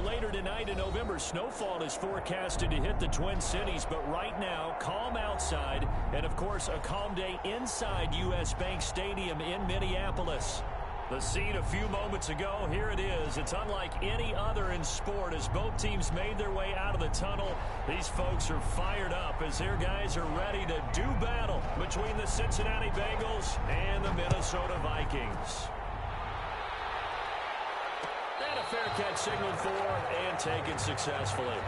later tonight in November, snowfall is forecasted to hit the Twin Cities, but right now, calm outside, and of course, a calm day inside U.S. Bank Stadium in Minneapolis. The scene a few moments ago, here it is. It's unlike any other in sport as both teams made their way out of the tunnel. These folks are fired up as their guys are ready to do battle between the Cincinnati Bengals and the Minnesota Vikings. And a fair catch signaled for and taken successfully.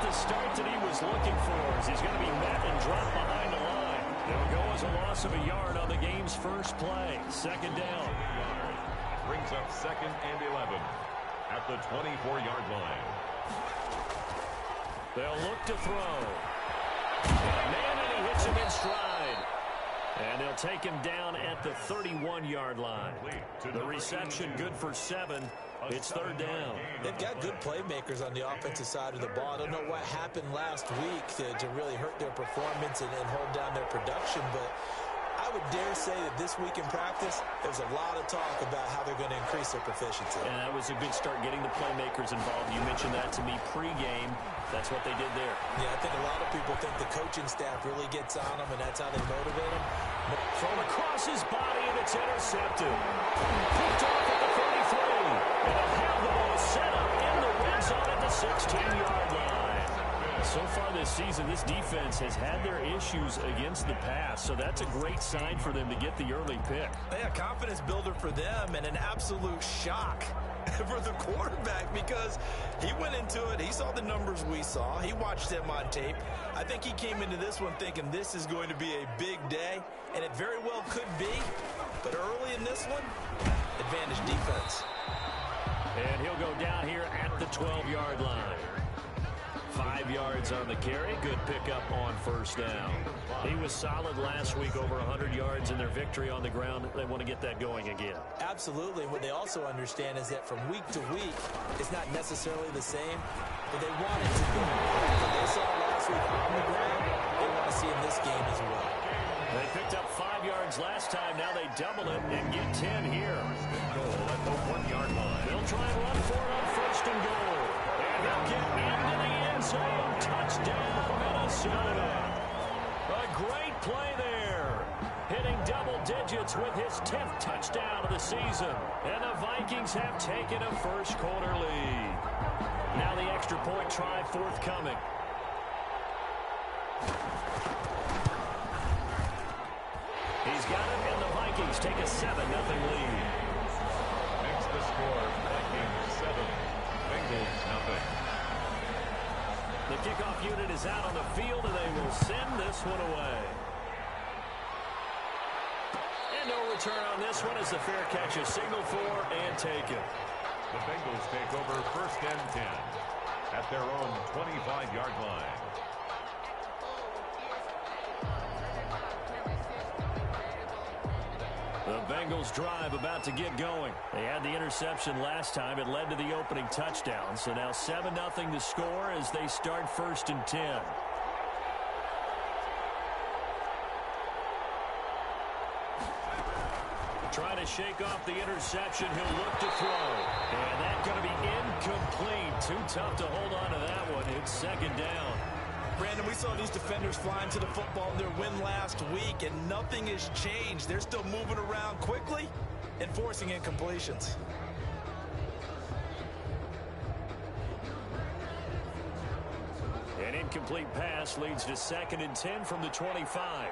Start that he was looking for as he's going to be met and dropped behind the line. It'll go as a loss of a yard on the game's first play. Second down. Brings up 2nd and 11 at the 24-yard line. They'll look to throw. Man, and he hits him in stride. And they'll take him down at the 31-yard line. The reception good for 7. It's 3rd down. They've got good playmakers on the offensive side of the ball. I don't know what happened last week to really hurt their performance and hold down their production, but I would dare say that this week in practice, there's a lot of talk about how they're going to increase their proficiency. And that was a good start getting the playmakers involved. You mentioned that to me pregame. That's what they did there. Yeah, I think a lot of people think the coaching staff really gets on them, and that's how they motivate them. Thrown across his body, and it's intercepted. Picked off at the 33. And they'll have the ball set up in the red zone at the 16-yard line. So far this season, this defense has had their issues against the pass, so that's a great sign for them to get the early pick. Yeah, confidence builder for them and an absolute shock for the quarterback because he went into it. He saw the numbers we saw. He watched them on tape. I think he came into this one thinking this is going to be a big day, and it very well could be. But early in this one, advantage defense. And he'll go down here at the 12-yard line. 5 yards on the carry. Good pickup on first down. He was solid last week, over 100 yards in their victory on the ground. They want to get that going again. Absolutely. What they also understand is that from week to week, it's not necessarily the same, but they want it to be. What they saw last week on the ground, they want to see in this game as well. They picked up 5 yards last time. Now they double it and get 10 here. Goal at the 1-yard line. They'll try and run for it on first and goal. And they'll get into the end zone. Touchdown, Minnesota. A great play there. Hitting double digits with his 10th touchdown of the season. And the Vikings have taken a first quarter lead. Now the extra point try forthcoming. He's got it, and the Vikings take a 7-0 lead. Makes the score Vikings 7, Bengals nothing. The kickoff unit is out on the field, and they will send this one away. And no return on this one as the fair catch is signaled for and taken. The Bengals take over 1st and 10 at their own 25-yard line. The Bengals drive about to get going. They had the interception last time. It led to the opening touchdown. So now 7-0 to score as they start 1st and 10. Trying to shake off the interception. He'll look to throw. And that's going to be incomplete. Too tough to hold on to that one. It's 2nd down. Brandon, we saw these defenders flying to the football in their win last week, and nothing has changed. They're still moving around quickly and forcing incompletions. An incomplete pass leads to 2nd and 10 from the 25.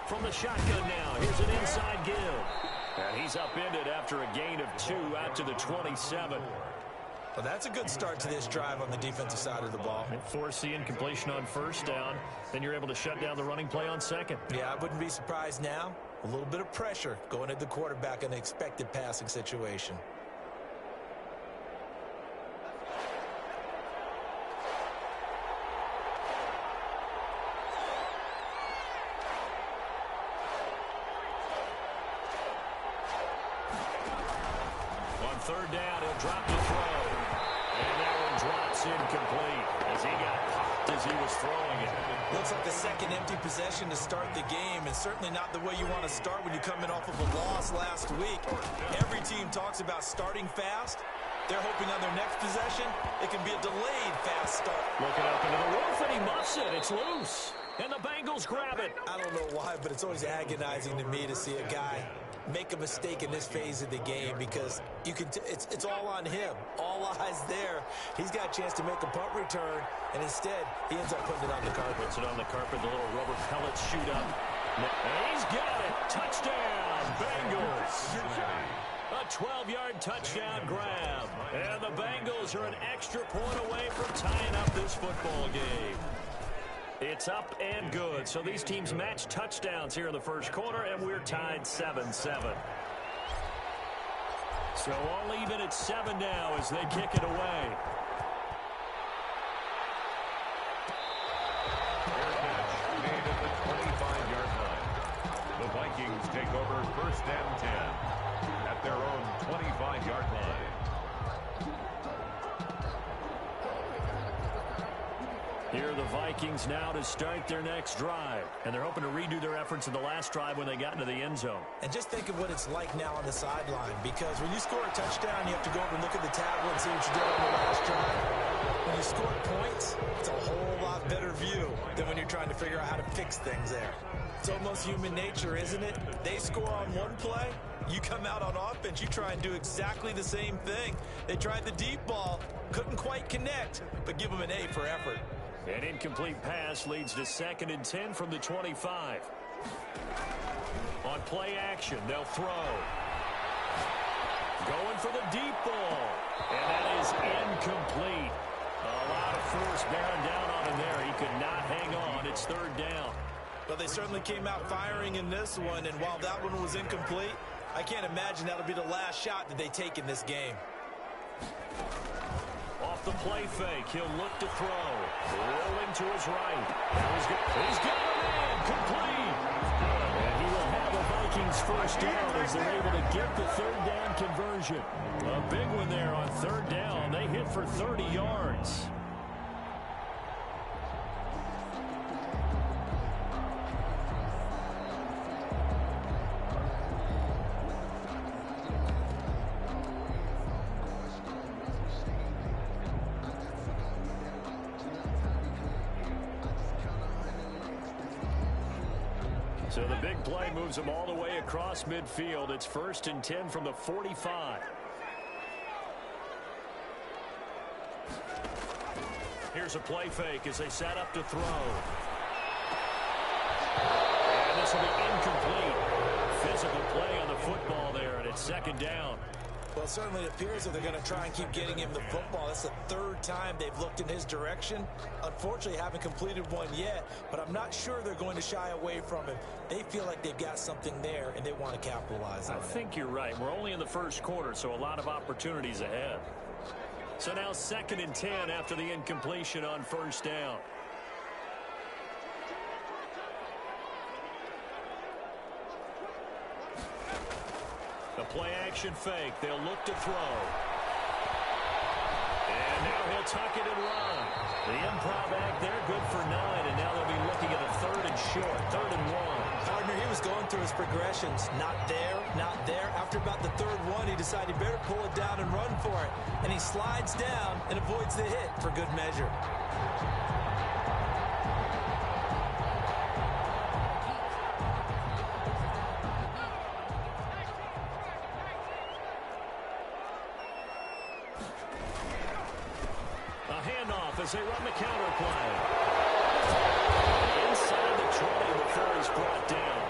From the shotgun now, here's an inside give. And he's upended after a gain of 2 out to the 27. Well, that's a good start to this drive on the defensive side of the ball. Force the incompletion on first down. Then you're able to shut down the running play on second. Yeah, I wouldn't be surprised now A little bit of pressure going at the quarterback in an expected passing situation. On third down, he'll drop the throw. And that one drops incomplete as he got popped as he was throwing it. Looks like the second empty possession to start the game, and certainly not the way you want to start when you come in off of a loss last week. Every team talks about starting fast. They're hoping on their next possession, it can be a delayed fast start. Looking up into the roof, and he muffs it. It's loose. And the Bengals grab it. I don't know why, but it's always agonizing to me to see a guy make a mistake in this phase of the game because you can it's all on him. All eyes there. He's got a chance to make a punt return, and instead, he ends up putting it on the carpet. Puts it on the carpet. The little rubber pellets shoot up. And he's got it. Touchdown, Bengals. A 12-yard touchdown grab. And the Bengals are an extra point away from tying up this football game. It's up and good. So these teams match touchdowns here in the first quarter, and we're tied 7-7. So all even at 7 now as they kick it away. Fair catch made at the 25-yard line. The Vikings take over first and 10 at their own 25-yard line. Here are the Vikings now to start their next drive. And they're hoping to redo their efforts in the last drive when they got into the end zone. And just think of what it's like now on the sideline, because when you score a touchdown, you have to go over and look at the tablet and see what you did on the last drive. When you score points, it's a whole lot better view than when you're trying to figure out how to fix things there. It's almost human nature, isn't it? They score on one play, you come out on offense, you try and do exactly the same thing. They tried the deep ball, couldn't quite connect, but give them an A for effort. An incomplete pass leads to 2nd and 10 from the 25. On play action, they'll throw. Going for the deep ball. And that is incomplete. A lot of force bearing down on him there. He could not hang on. It's 3rd down. Well, they certainly came out firing in this one, and while that one was incomplete, I can't imagine that'll be the last shot that they take in this game. Off the play fake, he'll look to throw. Rolling to his right. He's got a man, complete. And he will have the Vikings first down as they're able to get the 3rd down conversion. A big one there on 3rd down. They hit for 30 yards. So the big play moves them all the way across midfield. It's 1st and 10 from the 45. Here's a play fake as they set up to throw. And this will be incomplete. Physical play on the football there, and it's 2nd down. Well, it certainly appears that they're going to try and keep getting him the football. That's the 3rd time they've looked in his direction. Unfortunately, haven't completed one yet, but I'm not sure they're going to shy away from him. They feel like they've got something there, and they want to capitalize on it. I think you're right. We're only in the first quarter, so a lot of opportunities ahead. So now 2nd and 10 after the incompletion on 1st down. The play action fake. They'll look to throw. And now he'll tuck it and run. The improv act there, good for 9, and now they'll be looking at a 3rd and short, 3rd and 1. Partner, he was going through his progressions. Not there, not there. After about the 3rd one, he decided he better pull it down and run for it. And he slides down and avoids the hit for good measure. As they run the counter play. Inside the 20 before he's brought down.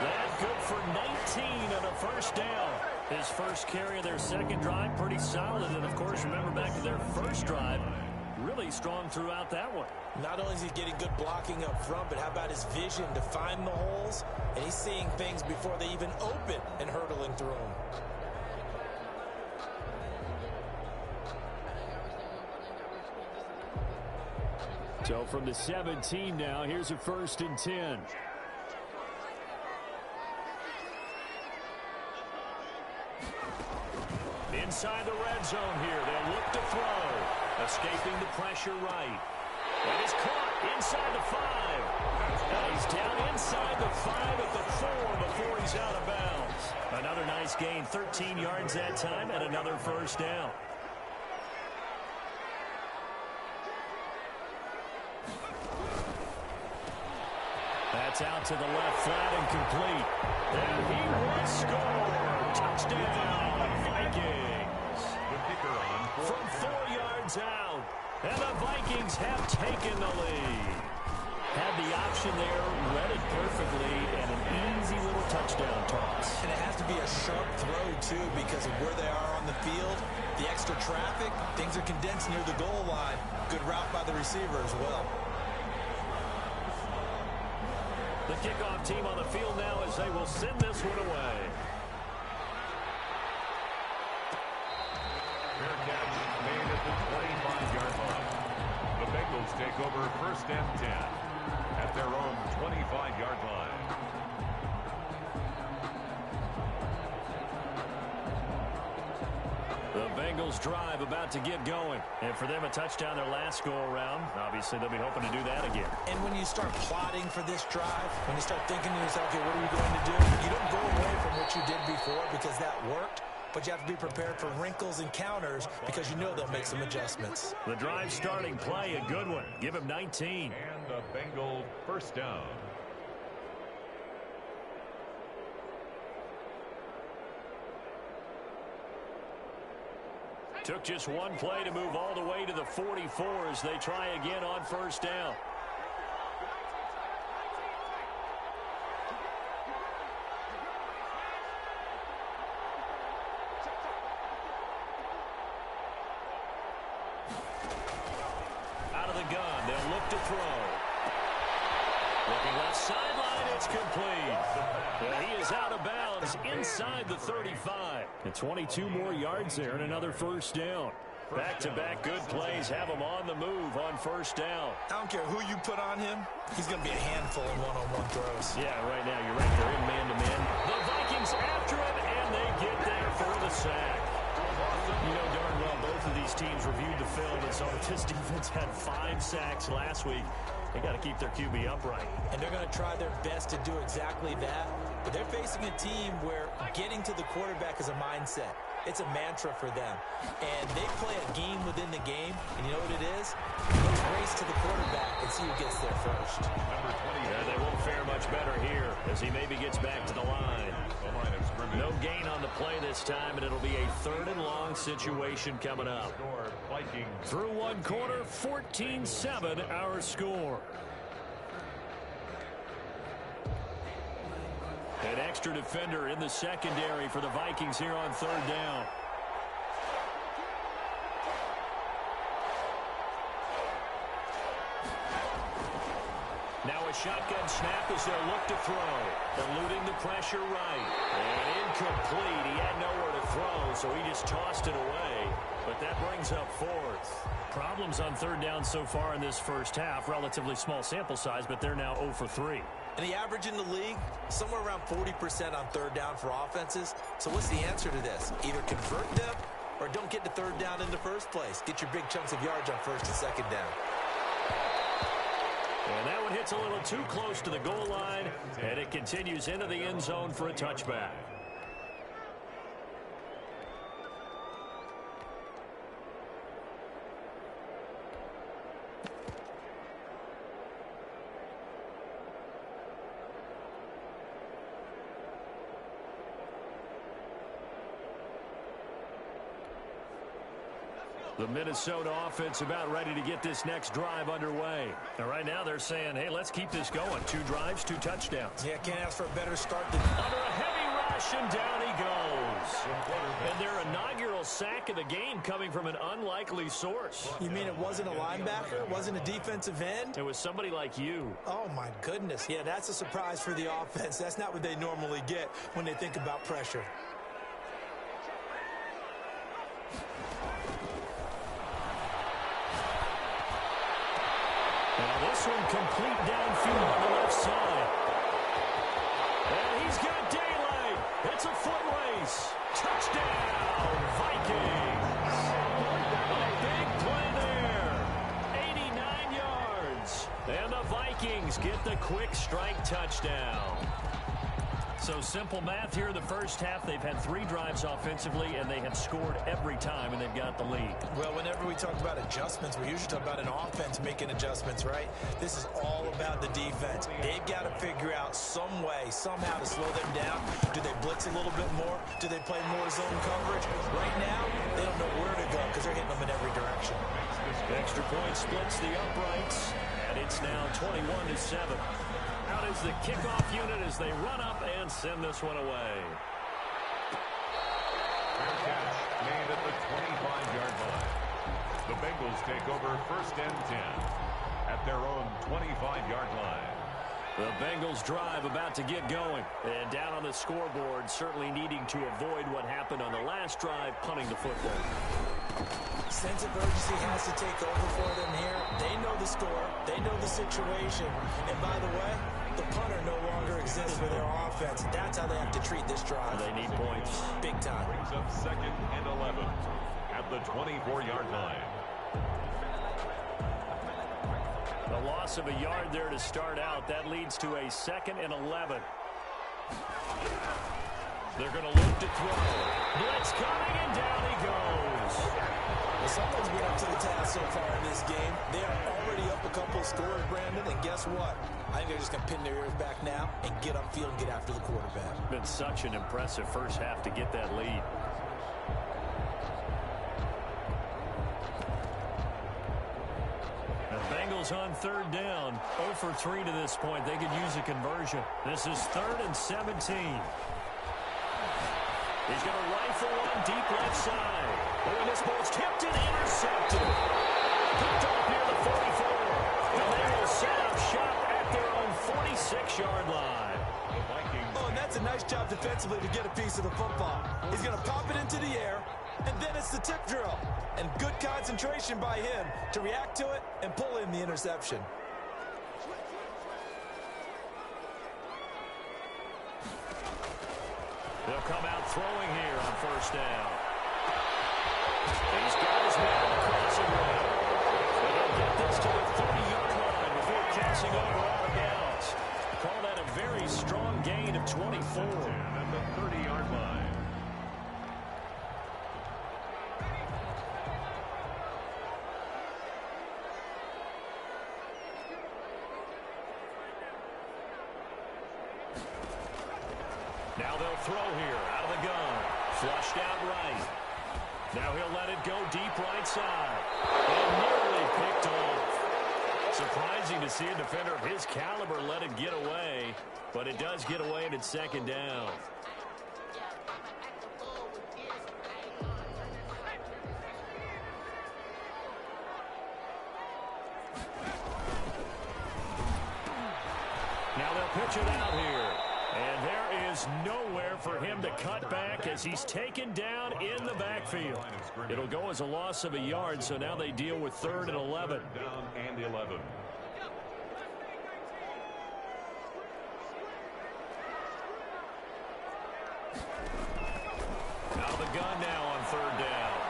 That good for 19 on a 1st down. His first carry of their 2nd drive, pretty solid. And, of course, remember back to their 1st drive, really strong throughout that one. Not only is he getting good blocking up front, but how about his vision to find the holes? And he's seeing things before they even open and hurdling through them. So from the 17 now, here's a 1st and 10. Inside the red zone here, they'll look to throw. Escaping the pressure right. That is caught inside the 5. Now he's down inside the 5 at the 4 before he's out of bounds. Another nice gain, 13 yards that time, and another 1st down. That's out to the left, flat and complete. And he will score. Touchdown, Vikings. The kicker on from 4 yards out. And the Vikings have taken the lead. Had the option there, read it perfectly, and an easy little touchdown toss. And it has to be a sharp throw, too, because of where they are on the field. The extra traffic, things are condensed near the goal line. Good route by the receiver as well. The kickoff team on the field now as they will send this one away. fair catch made at the 25-yard line. The Bengals take over 1st and 10 at their own 25-yard line. The Bengals drive about to get going. And for them, a touchdown their last go-around. Obviously, they'll be hoping to do that again. And when you start plotting for this drive, when you start thinking to yourself, okay, what are you going to do? You don't go away from what you did before because that worked, but you have to be prepared for wrinkles and counters because you know they'll make some adjustments. The drive starting play, a good one. Give him 19. And the Bengal 1st down. Took just one play to move all the way to the 44 as they try again on 1st down. Out of the gun, they'll look to throw. Looking left sideline, it's complete. Well, he is out of bounds inside the 35. And 22 more yards there and another 1st down. Back-to-back good plays have him on the move on 1st down. I don't care who you put on him. He's going to be a handful in one-on-one throws. Yeah, right now you're right there in man-to-man. The Vikings after him, and they get there for the sack. You know darn well both of these teams reviewed the film and saw that this defense had 5 sacks last week. They got to keep their QB upright. And they're going to try their best to do exactly that. But they're facing a team where getting to the quarterback is a mindset. It's a mantra for them. And they play a game within the game. And you know what it is? Let's race to the quarterback and see who gets there first. Number 20. Yeah, they won't fare much better here as he maybe gets back to the line. The line of scrimmage. No gain on the play this time, and it'll be a 3rd and long situation coming up. Score, Vikings. Through one quarter, 14-7 our score. An extra defender in the secondary for the Vikings here on 3rd down. Now a shotgun snap as they'll look to throw. Eluding the pressure right. And incomplete. He had nowhere to throw, so he just tossed it away. But that brings up 4th. Problems on 3rd down so far in this 1st half. Relatively small sample size, but they're now 0 for 3. And the average in the league, somewhere around 40% on 3rd down for offenses. So what's the answer to this? Either convert them or don't get to 3rd down in the first place. Get your big chunks of yards on 1st and 2nd down. And that one hits a little too close to the goal line, and it continues into the end zone for a touchback. The Minnesota offense about ready to get this next drive underway. And right now they're saying, hey, let's keep this going. 2 drives, 2 touchdowns. Yeah, can't ask for a better start than... Under a heavy rush, and down he goes. And their inaugural sack of the game coming from an unlikely source. You mean it wasn't a linebacker? It wasn't a defensive end? It was somebody like you. Oh, my goodness. Yeah, that's a surprise for the offense. That's not what they normally get when they think about pressure. Now this one complete downfield on the left side. And he's got daylight. It's a foot race. Touchdown, Vikings. Big play there. 89 yards. And the Vikings get the quick strike touchdown. So simple math here in the first half. They've had 3 drives offensively, and they have scored every time, and they've got the lead. Well, whenever we talk about adjustments, we usually talk about an offense making adjustments, right? This is all about the defense. They've got to figure out some way, somehow to slow them down. Do they blitz a little bit more? Do they play more zone coverage? Right now, they don't know where to go because they're hitting them in every direction. Extra point splits the uprights, and it's now 21-7. Out is the kickoff unit as they run up and send this one away. Fair catch made at the 25-yard line. The Bengals take over 1st and 10 at their own 25-yard line. The Bengals drive about to get going. And down on the scoreboard, certainly needing to avoid what happened on the last drive, punting the football. Sense of urgency has to take over for them here. They know the score. They know the situation. And by the way, the punter no longer exists for their offense. That's how they have to treat this drive. They need points. Big time. Brings up 2nd and 11 at the 24-yard line. The loss of a yard there to start out. That leads to a 2nd and 11. They're going to look to throw. Blitz coming, and down he goes. Well, someone's been up to the task so far in this game. They are already up a couple of scores, Brandon, and guess what? I think they're just going to pin their ears back now and get upfield and get after the quarterback. Been such an impressive first half to get that lead. The Bengals on 3rd down. 0 for 3 to this point. They could use a conversion. This is 3rd and 17. He's going to rifle one deep left side. And this ball's tipped and intercepted. Picked off near the 44. And they will set up shop at their own 46-yard line. Oh, and that's a nice job defensively to get a piece of the football. He's going to pop it into the air, and then it's the tip drill. And good concentration by him to react to it and pull in the interception. They'll come out throwing here on 1st down. He's got his man across the way. They'll get this to the 30-yard line before crossing over out of bounds. Call that a very strong gain of 24. At the 30-yard line. Now they'll throw here out of the gun. Flushed out right. Now he'll let it go deep right side. And nearly picked off. Surprising to see a defender of his caliber let it get away. But it does get away and it's 2nd down. Now they'll pitch it out here. And there is nowhere for him to cut back as he's taken down in the backfield. It'll go as a loss of a yard, so now they deal with 3rd and 11. Down and 11. Out of the gun now on 3rd down.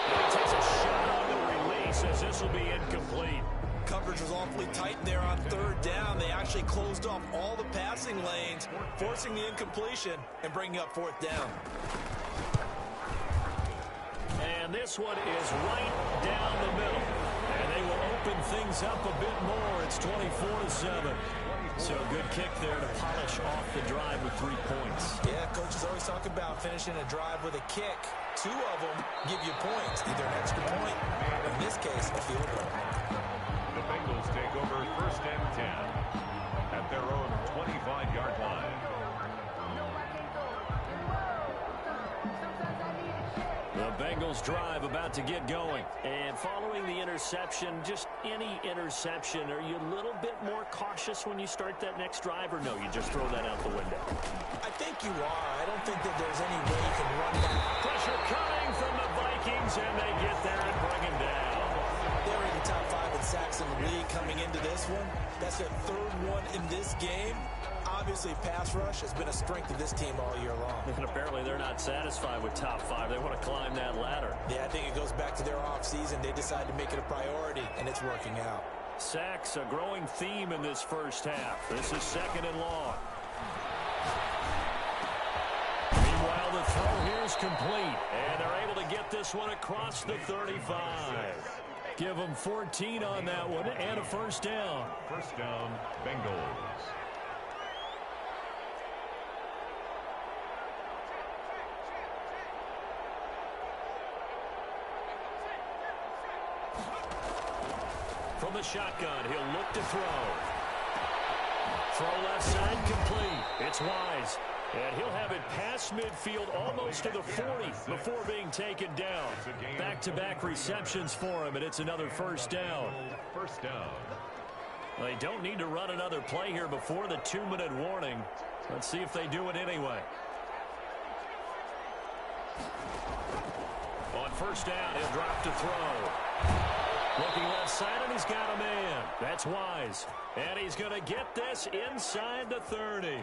And he takes a shot on the release as this will be incomplete. Coverage was awfully tight there on 3rd down. They actually closed off all the passing lanes, forcing the incompletion and bringing up 4th down. And this one is right down the middle. And they will open things up a bit more. It's 24-7. So good kick there to polish off the drive with 3 points. Yeah, coaches always talk about finishing a drive with a kick. 2 of them give you points, either an extra point, or in this case, a field goal. The Bengals take over 1st and 10 at their own 25-yard line. Bengals drive about to get going. And following the interception, just any interception, are you a little bit more cautious when you start that next drive, or no, you just throw that out the window? I think you are. I don't think that there's any way you can run that. Pressure coming from the Vikings, and they get there and bring him down. They're in the top 5 in sacks in the league coming into this one. That's their 3rd one in this game. Obviously, pass rush has been a strength of this team all year long. And apparently they're not satisfied with top 5. They want to climb that ladder. Yeah, I think it goes back to their offseason. They decided to make it a priority, and it's working out. Sacks, a growing theme in this first half. This is 2nd and long. Meanwhile, the throw here is complete, and they're able to get this one across the 35. Give them 14 on that one and a first down. First down, Bengals. From the shotgun, he'll look to throw. Throw left side complete. It's Wise. And he'll have it past midfield almost to the 40 before being taken down. Back-to-back receptions for him, and it's another first down. First down. They don't need to run another play here before the 2-minute warning. Let's see if they do it anyway. On first down, he'll drop to throw. Looking left side, and he's got a man. That's Wise. And he's going to get this inside the 30.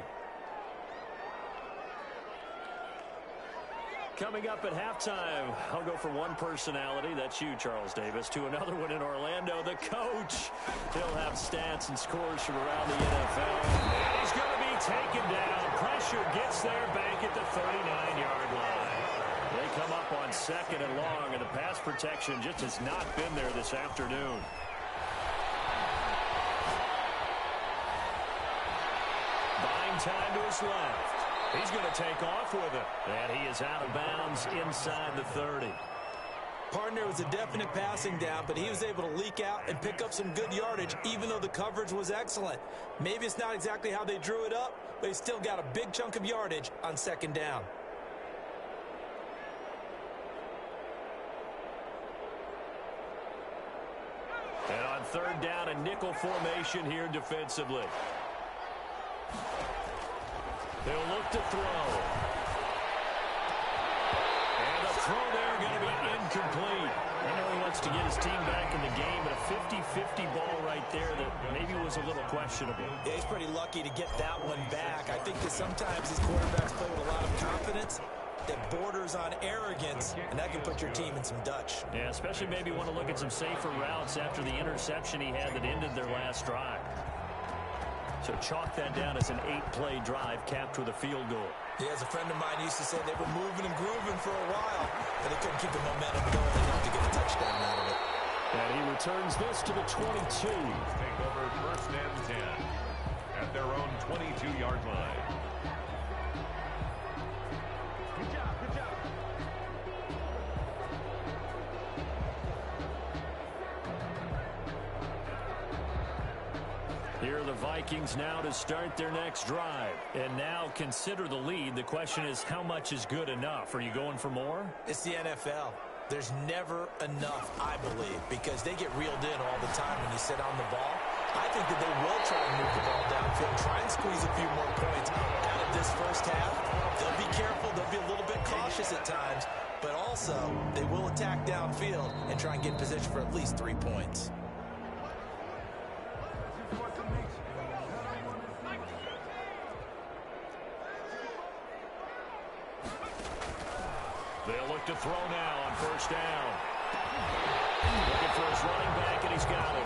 Coming up at halftime, I'll go from one personality, that's you, Charles Davis, to another one in Orlando, the coach. He'll have stats and scores from around the NFL. And he's going to be taken down. Pressure gets there back at the 39-yard line. They come up on 2nd and long, and the pass protection just has not been there this afternoon. Buying time to his left. He's going to take off with it. And he is out of bounds inside the 30. Partner was a definite passing down, but he was able to leak out and pick up some good yardage, even though the coverage was excellent. Maybe it's not exactly how they drew it up, but he still got a big chunk of yardage on 2nd down. And on 3rd down, a nickel formation here defensively. They'll look to throw. And the throw there going to be incomplete. I know he wants to get his team back in the game, but a 50-50 ball right there that maybe was a little questionable. Yeah, he's pretty lucky to get that one back. I think that sometimes these quarterbacks play with a lot of confidence that borders on arrogance, and that can put your team in some Dutch. Yeah, especially maybe want to look at some safer routes after the interception he had that ended their last drive. So chalk that down as an 8-play drive capped with a field goal. Yeah, as a friend of mine used to say, they were moving and grooving for a while, but they couldn't keep the momentum going enough to get a touchdown out of it. And he returns this to the 22. Take over 1st and 10 at their own 22-yard line. Good job, good job. Here are the Vikings now to start their next drive. And now consider the lead. The question is, how much is good enough? Are you going for more? It's the NFL. There's never enough, I believe, because they get reeled in all the time when you sit on the ball. I think that they will try and move the ball downfield, try and squeeze a few more points out of this first half. They'll be careful. They'll be a little bit cautious at times, but also they will attack downfield and try and get in position for at least 3 points. They'll look to throw now on first down. Looking for his running back, and he's got it.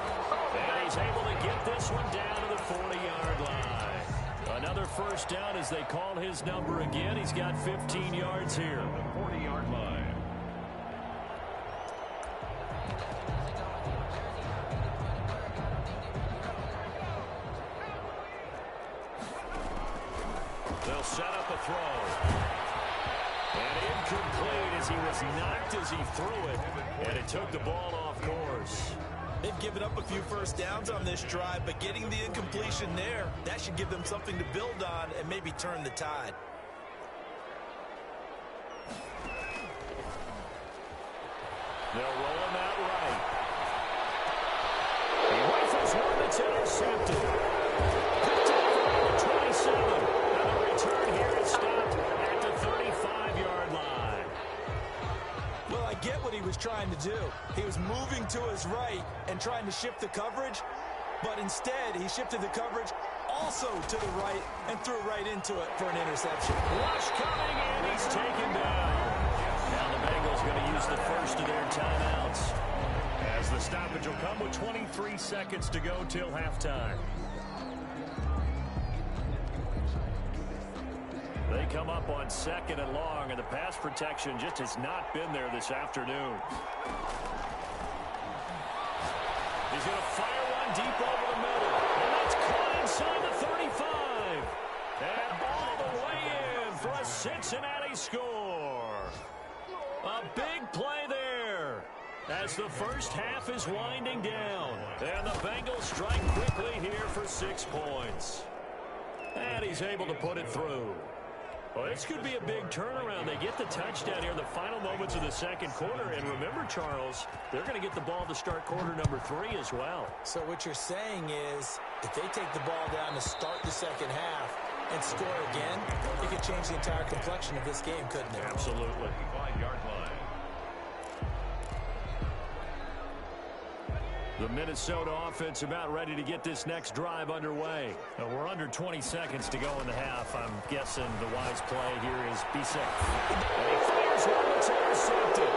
And he's able to get this one down to the 40-yard line. Another first down as they call his number again. He's got 15 yards here. The 40-yard line. They'll set up a throw. And incomplete as he was knocked as he threw it. And it took the ball off course. They've given up a few first downs on this drive, but getting the incompletion there, that should give them something to build on and maybe turn the tide. They'll roll him out right. He rifles one that's intercepted. Picked off around the 27. And the return here is stopped at the 35-yard line. Well, I get what he was trying to do. He was moving to his right and trying to shift the coverage, but instead he shifted the coverage also to the right and threw right into it for an interception. Rush coming, and he's taken down. Now the Bengals going to use the first of their timeouts, as the stoppage will come with 23 seconds to go till halftime. They come up on 2nd and long, and the pass protection just has not been there this afternoon. He's going to fire one deep over the middle, and that's caught inside the 35. And all the way in for a Cincinnati score. A big play there as the first half is winding down. And the Bengals strike quickly here for 6 points. And he's able to put it through. Well, this could be a big turnaround. They get the touchdown here in the final moments of the second quarter. And remember, Charles, they're going to get the ball to start quarter number 3 as well. So what you're saying is, if they take the ball down to start the second half and score again, it could change the entire complexion of this game, couldn't it? Absolutely. 5-yard line. The Minnesota offense about ready to get this next drive underway. Now, we're under 20 seconds to go in the half. I'm guessing the wise play here is be safe. And he fires one that's intercepted.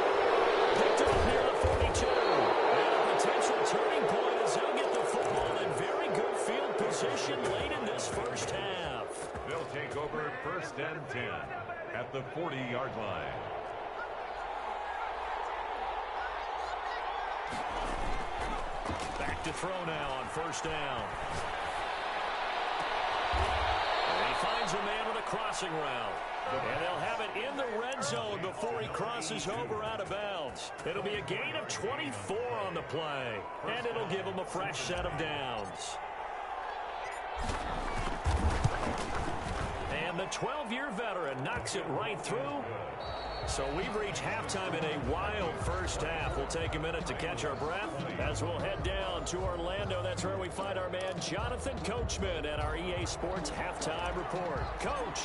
Picked up near the 42. And a potential turning point as they'll get the football in very good field position late in this first half. They'll take over 1st and 10 at the 40-yard line. Back to throw now on 1st down. And he finds a man with a crossing route. And they'll have it in the red zone before he crosses over out of bounds. It'll be a gain of 24 on the play. And it'll give him a fresh set of downs. And the 12-year veteran knocks it right through. So we've reached halftime in a wild first half. We'll take a minute to catch our breath as we'll head down to Orlando. That's where we find our man Jonathan Coachman at our EA Sports Halftime Report. Coach,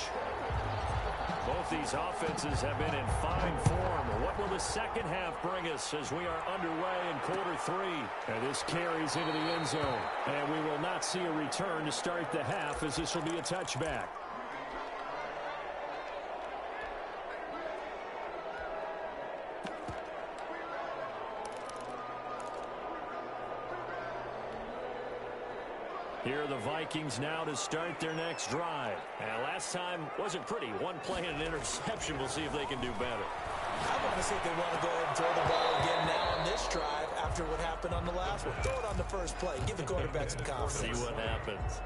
both these offenses have been in fine form. What will the second half bring us as we are underway in quarter 3? And this carries into the end zone. And we will not see a return to start the half, as this will be a touchback. Here are the Vikings now to start their next drive. And last time wasn't pretty. One play and an interception. We'll see if they can do better. I want to see if they want to go ahead and throw the ball again now on this drive after what happened on the last one. Throw it on the first play. Give the quarterback some confidence. See what happens.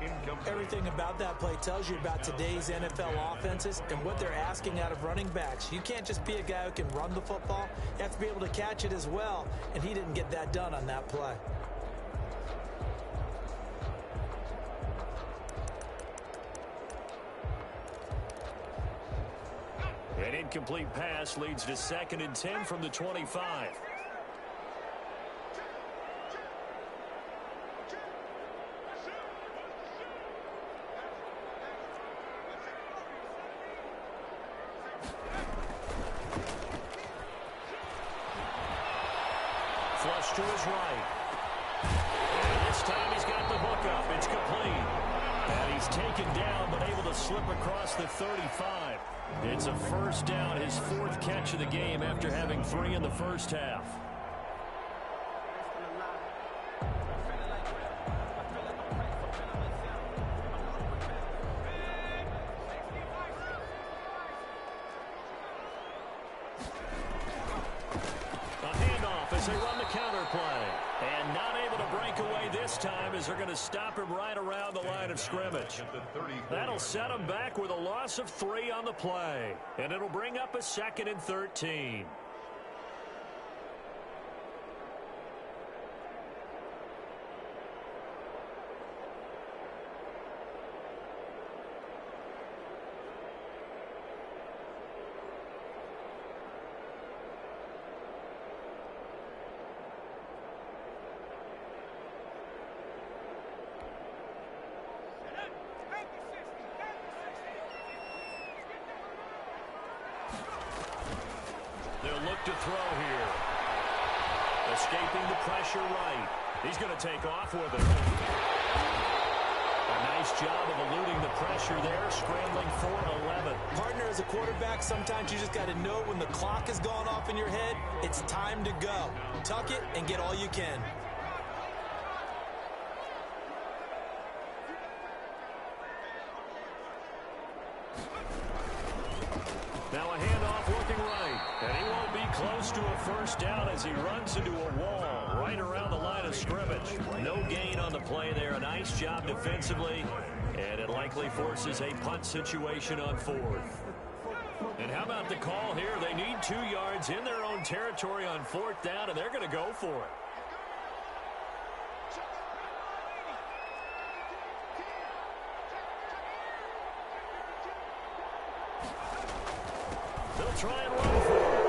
Everything about that play tells you about today's NFL offenses and what they're asking out of running backs. You can't just be a guy who can run the football. You have to be able to catch it as well. And he didn't get that done on that play. An incomplete pass leads to 2nd and 10 from the 25. Flush to his right. And this time he's got the hook up. It's complete. And he's taken down but able to slip across the 35. It's a 1st down, his 4th catch of the game after having 3 in the first half. A handoff as they run the counter play. And not able to break away this time as they're going to stop him right around the line of scrimmage. That'll set him back with a loss of 3 on the play. And it'll bring up a 2nd and 13. to throw here. Escaping the pressure right. He's going to take off with it. A nice job of eluding the pressure there, scrambling for 11. Partner, as a quarterback, sometimes you just got to know when the clock has gone off in your head, it's time to go. Tuck it and get all you can. Now a handoff looking right, and he won't be close to a first down as he runs into a wall right around the line of scrimmage. No gain on the play there. A nice job defensively, and it likely forces a punt situation on fourth. And how about the call here? They need 2 yards in their own territory on fourth down, and they're going to go for it. They'll try and run for it.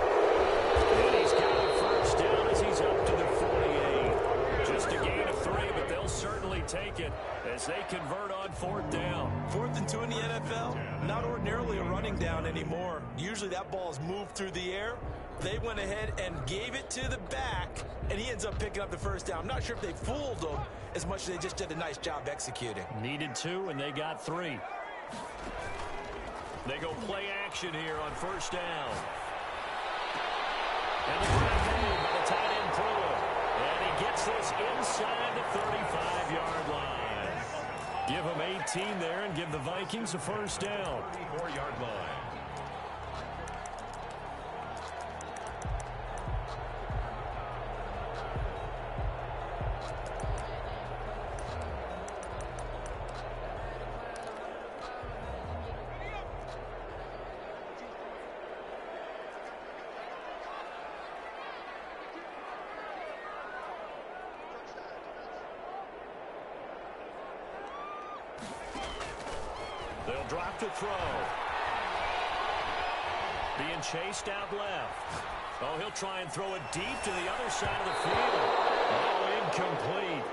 And he's got a first down as he's up to the 48. Just a gain of 3, but they'll certainly take it as they convert on fourth down. 4th and 2 in the NFL, not ordinarily a running down anymore. Usually that ball is moved through the air. They went ahead and gave it to the back, and he ends up picking up the first down. I'm not sure if they fooled him as much as they just did a nice job executing. Needed 2, and they got 3. They go play action here on first down. And the grab made by the tight end Pruitt. And he gets this inside the 35-yard line. Give him 18 there and give the Vikings a first down. 34-yard line. They'll drop to throw. Being chased out left. Oh, he'll try and throw it deep to the other side of the field. Oh, incomplete.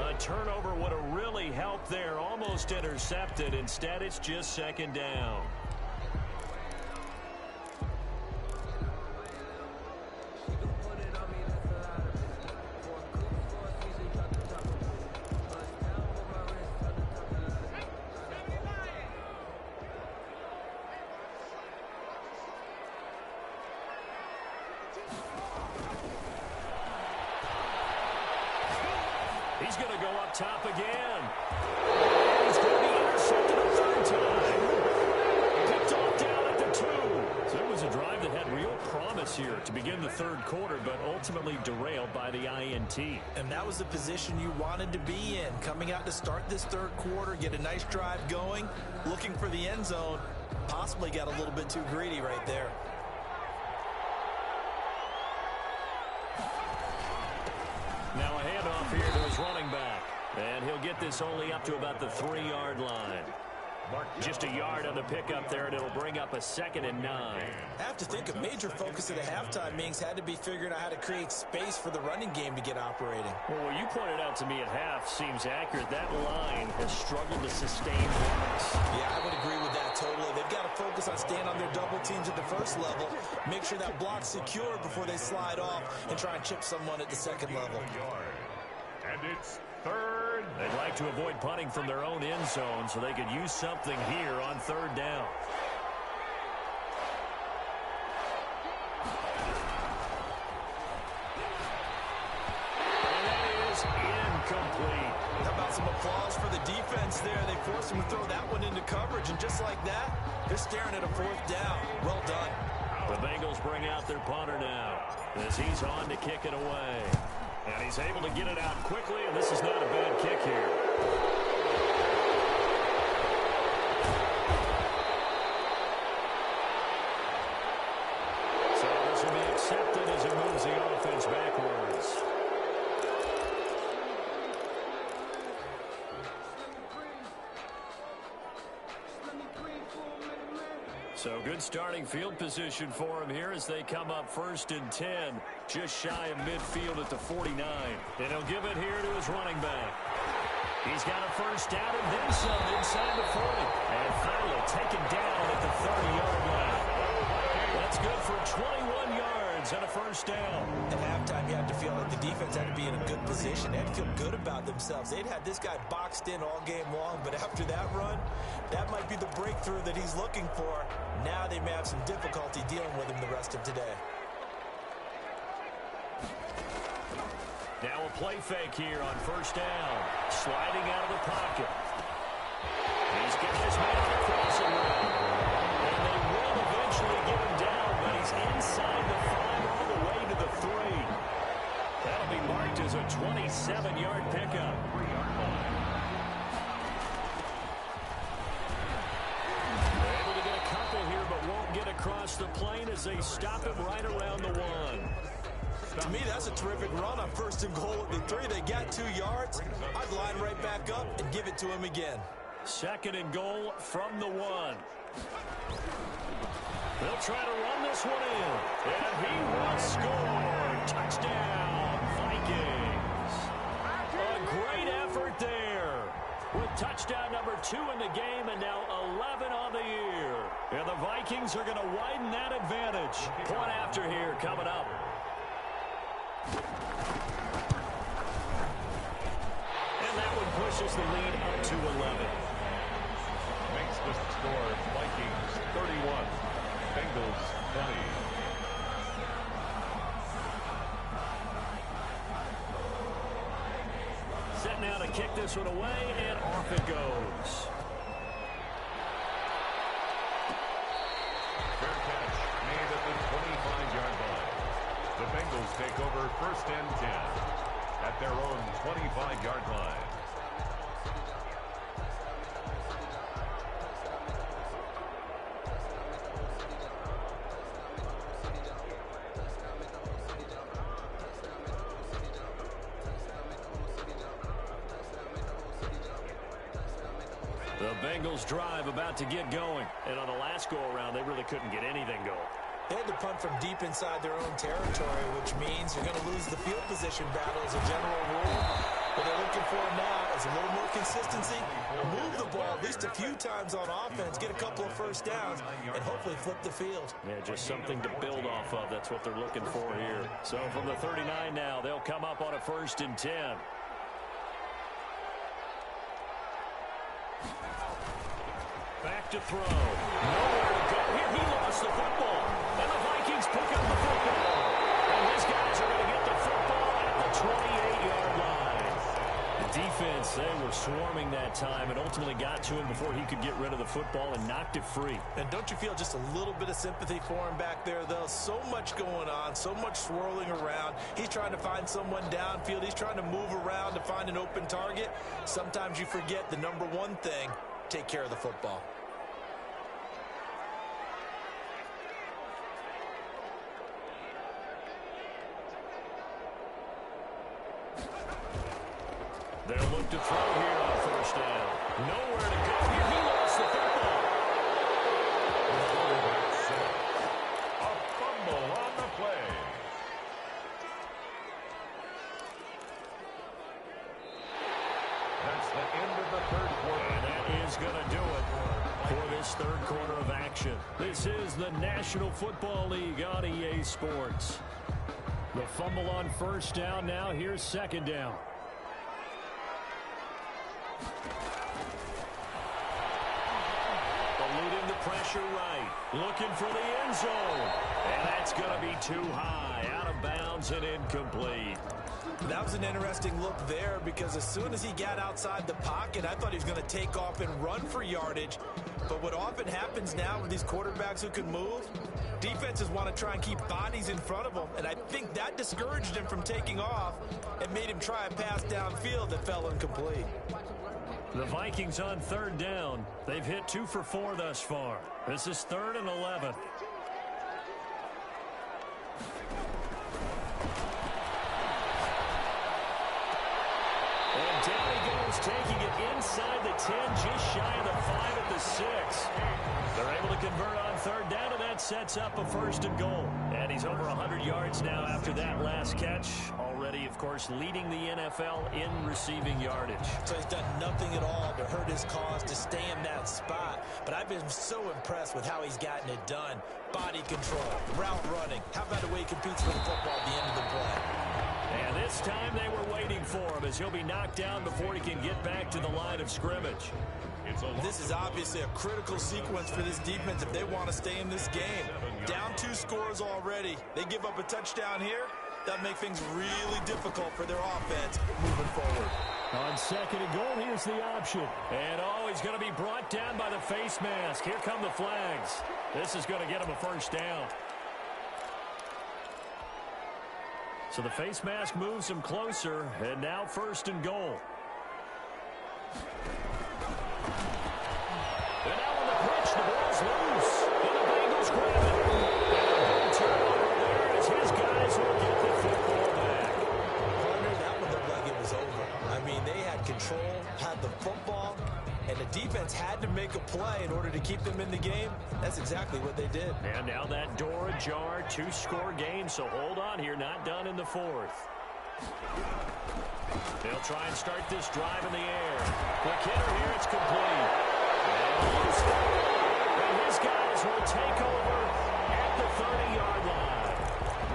A turnover would have really helped there. Almost intercepted. Instead, it's just second down. He's going to go up top again. And he's going to be intercepted a third time. Picked off down at the 2. So it was a drive that had real promise here to begin the third quarter, but ultimately derailed by the INT. And that was the position you wanted to be in. Coming out to start this third quarter, get a nice drive going, looking for the end zone. Possibly got a little bit too greedy right there. Now a handoff here to his running back. And he'll get this only up to about the 3-yard line. Just a yard on the pickup there, and it'll bring up a 2nd and 9. I have to think a major focus of the halftime meetings had to be figuring out how to create space for the running game to get operating. Well, what you pointed out to me at half seems accurate. That line has struggled to sustain blocks. Yeah, I would agree with that totally. They've got to focus on staying on their double teams at the first level, make sure that block's secure before they slide off and try and chip someone at the second level. And it's third. They'd like to avoid punting from their own end zone so they could use something here on third down. And that is incomplete. How about some applause for the defense there? They forced him to throw that one into coverage, and just like that, they're staring at a fourth down. Well done. The Bengals bring out their punter now as he's on to kick it away. And he's able to get it out quickly, and this is not a bad kick here. So this will be accepted as it moves the offense backwards. So good starting field position for him here as they come up 1st and 10, just shy of midfield at the 49. And he'll give it here to his running back. He's got a first down and then some inside the 40. And finally taken down at the 30-yard line. That's good for 21 yards and a first down. At halftime, you had to feel like the defense had to be in a good position. They had to feel good about themselves. They'd had this guy boxed in all game long, but after that run, that might be the breakthrough that he's looking for. Now they may have some difficulty dealing with him the rest of today. Now a play fake here on first down. Sliding out of the pocket. He's got his man on the crossing route. And they will eventually get him down, but he's inside the 5 all the way to the 3. That'll be marked as a 27-yard pickup. 3-yard line. They're able to get a couple here, but won't get across the plane as they stop him right around the 1. To me, that's a terrific run on first and goal at the 3. They got 2 yards. I'd line right back up and give it to him again. Second and goal from the 1. They'll try to run this one in. And he will score. Touchdown, Vikings. A great effort there. With touchdown number 2 in the game and now 11 on the year. And the Vikings are going to widen that advantage. Point after here coming up. And that one pushes the lead up to 11. Makes the score Vikings 31, Bengals 20. Set now to kick this one away, and off it goes. Fair catch made at the 25-yard line. The Bengals take over first and 10 at their own 25-yard line. The Bengals drive about to get going. And on the last go-around, they really couldn't get anything going. They had to punt from deep inside their own territory, which means you're going to lose the field position battle as a general rule. What they're looking for now is a little more consistency, move the ball at least a few times on offense, get a couple of first downs, and hopefully flip the field. Yeah, just something to build off of. That's what they're looking for here. So from the 39 now, they'll come up on a first and 10. Back to throw. Nowhere to go here. He lost the football. And the Vikings pick up the football. And these guys are going to get the football at the 28-yard line. The defense, they were swarming that time and ultimately got to him before he could get rid of the football and knocked it free. And don't you feel just a little bit of sympathy for him back there, though? So much going on, so much swirling around. He's trying to find someone downfield. He's trying to move around to find an open target. Sometimes you forget the number one thing: take care of the football. They'll look to throw here on first down. Nowhere to go here. He lost the football. The quarterback set. A fumble on the play. That's the end of the third quarter. And that is going to do it for this third quarter of action. This is the National Football League on EA Sports. The fumble on first down now. Here's second down. Eluding the pressure right. Looking for the end zone. And that's going to be too high. Out of bounds and incomplete. That was an interesting look there because as soon as he got outside the pocket, I thought he was going to take off and run for yardage. But what often happens now with these quarterbacks who can move, defenses want to try and keep bodies in front of them. And I think that discouraged him from taking off and made him try a pass downfield that fell incomplete. The Vikings on third down. They've hit 2 for 4 thus far. This is 3rd and 11. And down he goes, taking it inside the 10, just shy of the 5 at the 6. They're able to convert on third down, and that sets up a first and goal. And he's over 100 yards now after that last catch. Already, of course, leading the NFL in receiving yardage. So he's done nothing at all to hurt his cause, to stay in that spot. But I've been so impressed with how he's gotten it done. Body control, route running. How about the way he competes for the football at the end of the play? And this time they were waiting for him as he'll be knocked down before he can get back to the line of scrimmage. This is obviously a critical sequence for this defense if they want to stay in this game. Down 2 scores already. They give up a touchdown here. That make things really difficult for their offense moving forward. On 2nd and goal, here's the option. And he's going to be brought down by the face mask. Here come the flags. This is going to get him a first down. So the face mask moves him closer, and now 1st and goal. And now on the pitch, the ball's loose. And the Bengals grab it. And a turnover there as his guys will get the football back. Partner, that one looked like it was over. I mean, they had control, had the football, and the defense had to make a play in order to keep them in the game. That's exactly what they did. And now that door ajar, 2-score game, so hold on here, not done in the 4th. They'll try and start this drive in the air. Quick hitter here, it's complete. And his guys will take over at the 30-yard line.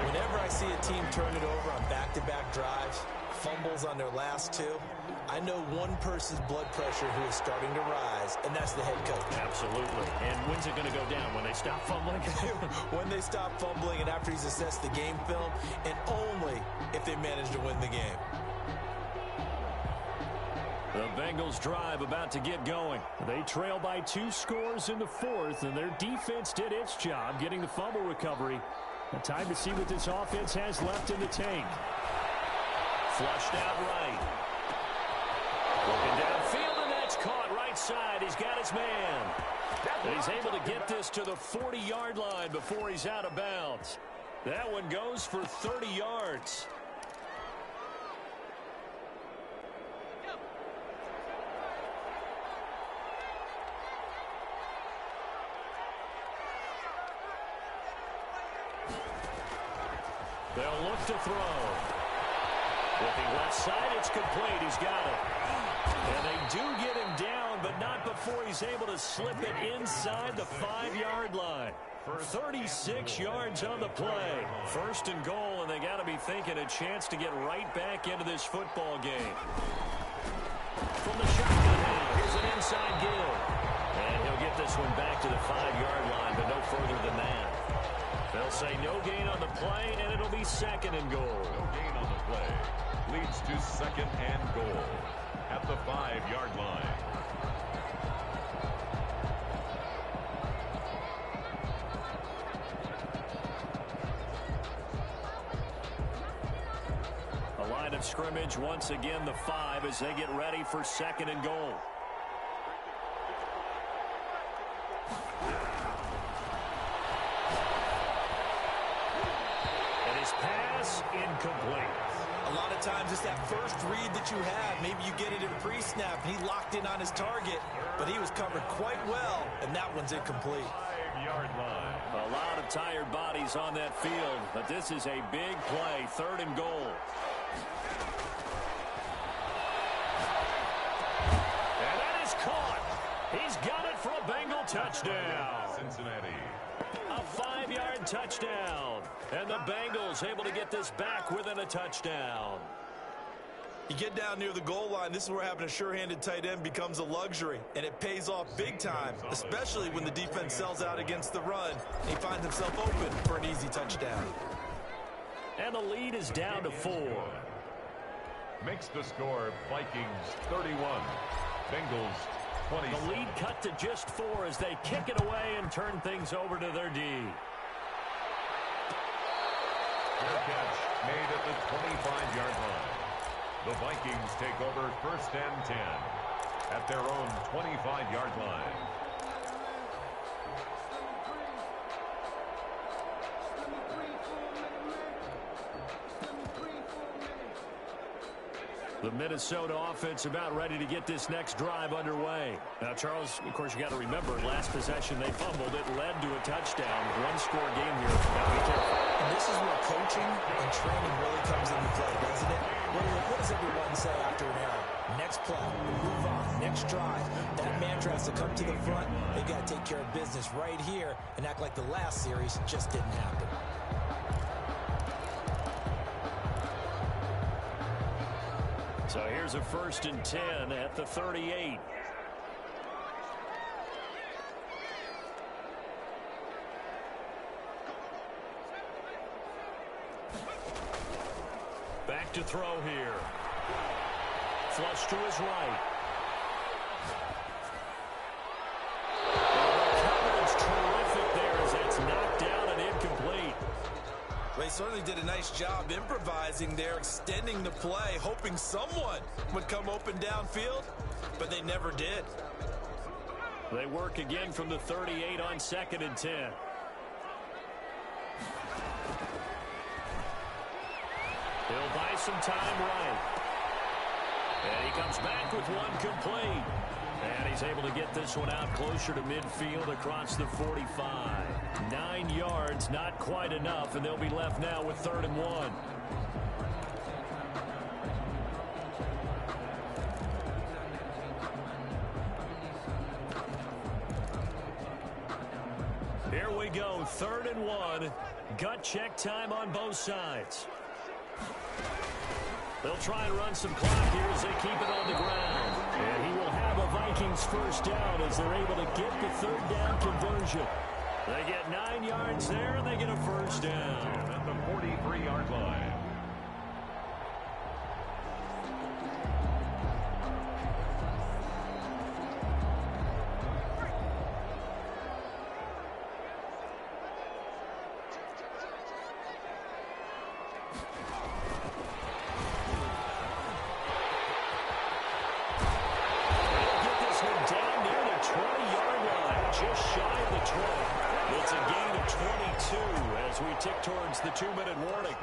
Whenever I see a team turn it over on back-to-back drives, fumbles on their last 2, I know one person's blood pressure who is starting to rise, and that's the head coach. Absolutely. And when's it going to go down? When they stop fumbling? When they stop fumbling and after he's assessed the game film, and only if they manage to win the game. The Bengals drive about to get going. They trail by 2 scores in the 4th, and their defense did its job getting the fumble recovery. A time to see what this offense has left in the tank. Flushed out right. Looking downfield, and that's caught right side. He's got his man. And he's able to get this to the 40-yard line before he's out of bounds. That one goes for 30 yards. They'll look to throw. Looking left side, it's complete. He's got it. And they do get him down, but not before he's able to slip it inside the 5-yard line. 36 yards on the play. 1st and goal, and they got to be thinking a chance to get right back into this football game. From the shotgun now, here's an inside give. And he'll get this one back to the 5-yard line, but no further than that. They'll say no gain on the play, and it'll be 2nd and goal. No gain on the play. Leads to 2nd and goal at the 5-yard line. A line of scrimmage once again, the 5, as they get ready for 2nd and goal. Incomplete. A lot of times it's that first read that you have. Maybe you get it in pre-snap, and he locked in on his target, but he was covered quite well, and that one's incomplete. 5-yard line. A lot of tired bodies on that field, but this is a big play, 3rd and goal. And that is caught. He's got it for a Bengal touchdown. Cincinnati. A 5-yard touchdown. And the Bengals able to get this back within a touchdown. You get down near the goal line, this is where having a sure-handed tight end becomes a luxury, and it pays off big time, especially when the defense sells out against the run. He finds himself open for an easy touchdown. And the lead is down to 4. Makes the score Vikings 31, Bengals 20. The lead cut to just 4 as they kick it away and turn things over to their D. Fair catch made at the 25-yard line. The Vikings take over 1st and 10 at their own 25-yard line. The Minnesota offense about ready to get this next drive underway. Now, Charles, of course, you got to remember, last possession they fumbled. It led to a touchdown. 1-score game here. Now be careful. And this is where coaching and training really comes into play, doesn't it? What does everyone say after an error? Next play, move on, next drive. That mantra has to come to the front. They got to take care of business right here and act like the last series just didn't happen. So here's a 1st and 10 at the 38. Back to throw here. Flush to his right. The coverage terrific there as that's knocked down and incomplete. They certainly did a nice job improvising there, extending the play, hoping someone would come open downfield, but they never did. They work again from the 38 on 2nd and 10. He'll buy some time right. And he comes back with one complete. And he's able to get this one out closer to midfield across the 45. 9 yards, not quite enough, and they'll be left now with 3rd and 1. Here we go, 3rd and 1. Gut check time on both sides. They'll try and run some clock here as they keep it on the ground. And he will have a Vikings 1st down as they're able to get the 3rd down conversion. They get 9 yards there, and they get a 1st down. At the 43-yard line. Towards the 2-minute warning.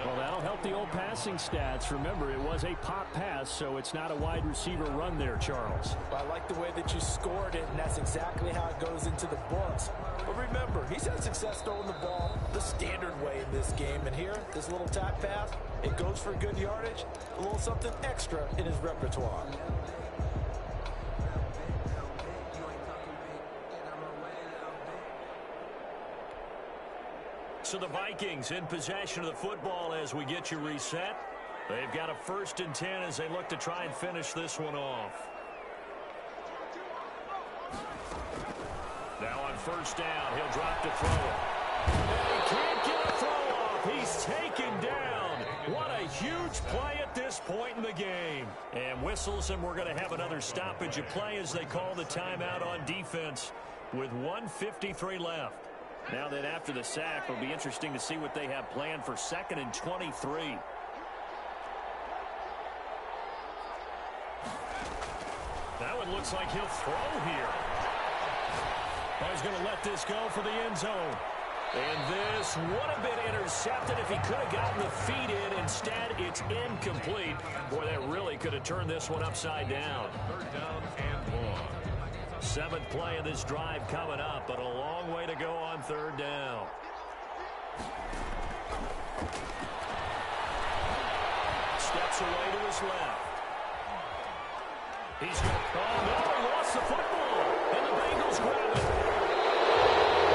Well, that'll help the old passing stats. Remember, it was a pop pass, so it's not a wide receiver run there, Charles. Well, I like the way that you scored it, and that's exactly how it goes into the books. But remember, he's had success throwing the ball the standard way in this game. And here, this little tap pass, it goes for good yardage, a little something extra in his repertoire. So the Vikings in possession of the football as we get you reset. They've got a 1st and 10 as they look to try and finish this one off. Now on 1st down, he'll drop to throw it. And he can't get a throw off. He's taken down. What a huge play at this point in the game. And whistles, and we're going to have another stoppage of play as they call the timeout on defense with 1:53 left. Now that after the sack, it'll be interesting to see what they have planned for 2nd and 23. That one looks like he'll throw here. Oh, he's going to let this go for the end zone. And this would have been intercepted if he could have gotten the feet in. Instead, it's incomplete. Boy, that really could have turned this one upside down. 3rd down and 1. 7th play of this drive coming up, but a long way to go on 3rd down. Steps away to his left. He's got, oh no, he lost the football, and the Bengals grab it.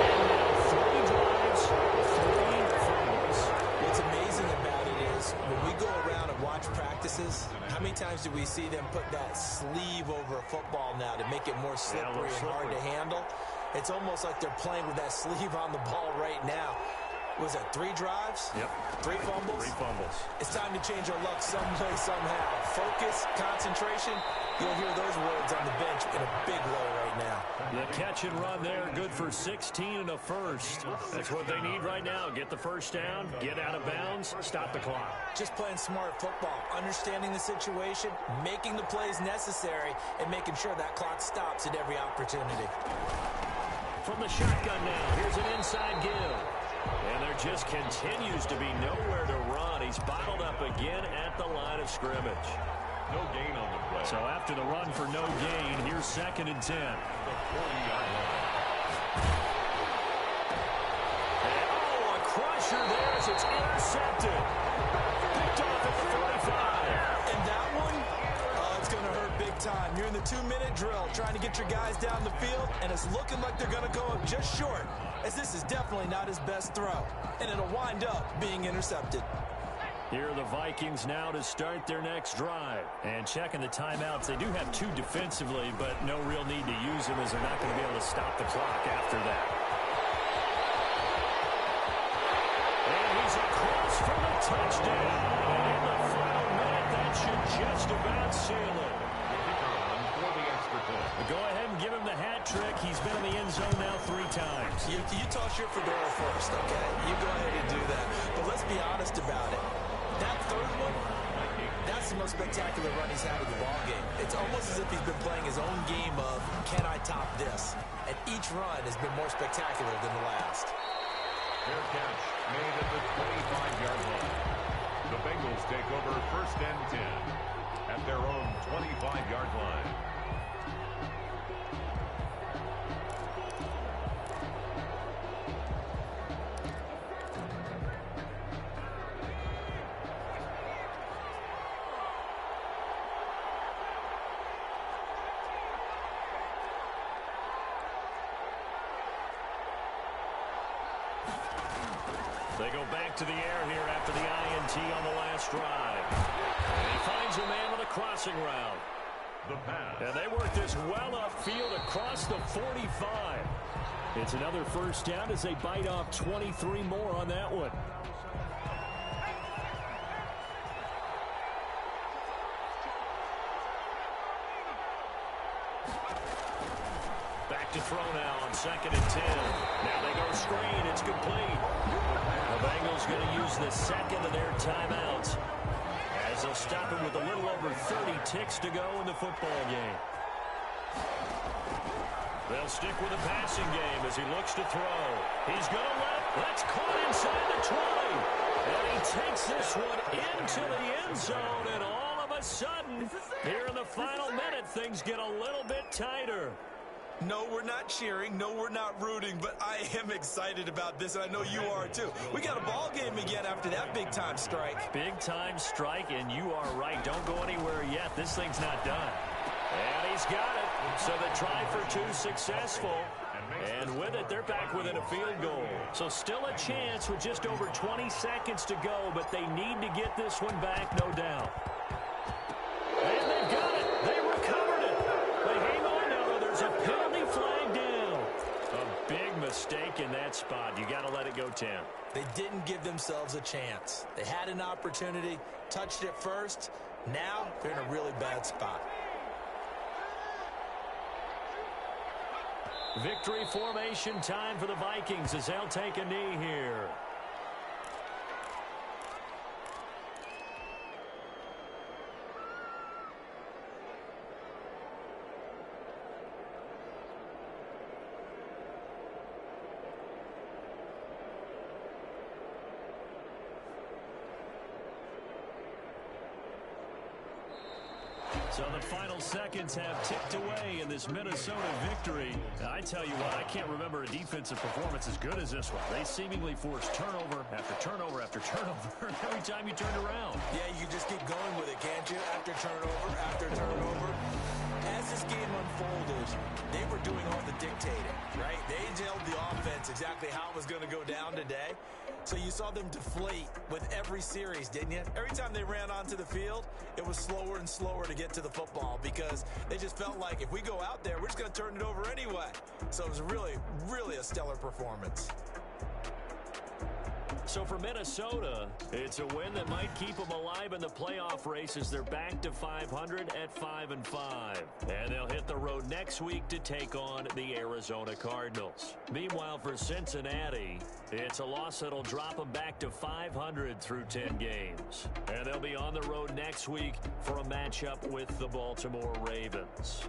And now 3 drives, 3 fumbles. What's amazing about it is when we go around and watch practices, how many times do we see them put that sleeve over a football now to make it more slippery and hard to handle? It's almost like they're playing with that sleeve on the ball right now. Was that 3 drives? Yep. 3 fumbles? 3 fumbles. It's time to change our luck some way, somehow. Focus, concentration, you'll hear those words on the bench in a big way right now. The catch and run there, good for 16 and a 1st. That's what they need right now. Get the 1st down, get out of bounds, stop the clock. Just playing smart football, understanding the situation, making the plays necessary, and making sure that clock stops at every opportunity. From the shotgun now, here's an inside give. And there just continues to be nowhere to run. He's bottled up again at the line of scrimmage. No gain on the play. So after the run for no gain, here's 2nd and 10. The 40-yard line. Oh, a crush pressure there as it's intercepted. Picked off at the 45. And that one, it's going to hurt big time. You're in the 2-minute drill trying to get your guys down the field, and it's looking like they're going to go up just short, as this is definitely not his best throw. And it'll wind up being intercepted. Here are the Vikings now to start their next drive. And checking the timeouts, they do have 2 defensively, but no real need to use them as they're not going to be able to stop the clock after that. And he's across for the touchdown. And in the final minute, that should just about seal it. Go ahead and give him the hat trick. He's been in the end zone now 3 times. You toss your fedora first, okay? You go ahead and do that. But let's be honest about it. That third one, that's the most spectacular run he's had in the ballgame. It's almost as if he's been playing his own game of, can I top this? And each run has been more spectacular than the last. Fair catch made at the 25-yard line. The Bengals take over 1st and 10 at their own 25-yard line. They go back to the air here after the INT on the last drive. And he finds a man with a crossing route. The pass. And they work this well upfield across the 45. It's another first down as they bite off 23 more on that one. Back to throw now on 2nd and 10. Now they go screen. It's complete. The Bengals going to use the second of their timeouts as they'll stop him with a little over 30 ticks to go in the football game. They'll stick with the passing game as he looks to throw. He's going to that's caught inside the 20. And he takes this one into the end zone, and all of a sudden, here in the final minute, things get a little bit tighter. No, we're not cheering. No, we're not rooting, but I am excited about this, and I know you are too. We got a ball game again after that big-time strike. Big-time strike, and you are right. Don't go anywhere yet. This thing's not done. And he's got it. So the try for 2 successful. And with it, they're back within a field goal. So still a chance with just over 20 seconds to go, but they need to get this one back, no doubt. And they've got it. They recovered it. They hang on now, though. There's a penalty flag down. A big mistake in that spot. You got to let it go, Tim. They didn't give themselves a chance. They had an opportunity, touched it first. Now they're in a really bad spot. Victory formation time for the Vikings as they'll take a knee here. So the final seconds have ticked away in this Minnesota victory. I tell you what, I can't remember a defensive performance as good as this one. They seemingly forced turnover after turnover after turnover every time you turned around. Yeah, you just keep going with it, can't you? After turnover. As this game unfolded, they were doing all the dictating, right? They told the offense exactly how it was going to go down today. So you saw them deflate with every series, didn't you? Every time they ran onto the field, it was slower and slower to get to the football because they just felt like if we go out there, we're just going to turn it over anyway. So it was really, really a stellar performance. So for Minnesota, it's a win that might keep them alive in the playoff race as they're back to 500 at 5-5. And they'll hit the road next week to take on the Arizona Cardinals. Meanwhile, for Cincinnati, it's a loss that'll drop them back to 500 through 10 games. And they'll be on the road next week for a matchup with the Baltimore Ravens.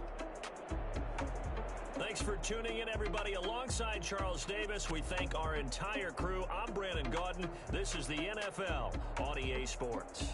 Thanks for tuning in, everybody. Alongside Charles Davis, we thank our entire crew. I'm Brandon Gaudin. This is the NFL on EA Sports.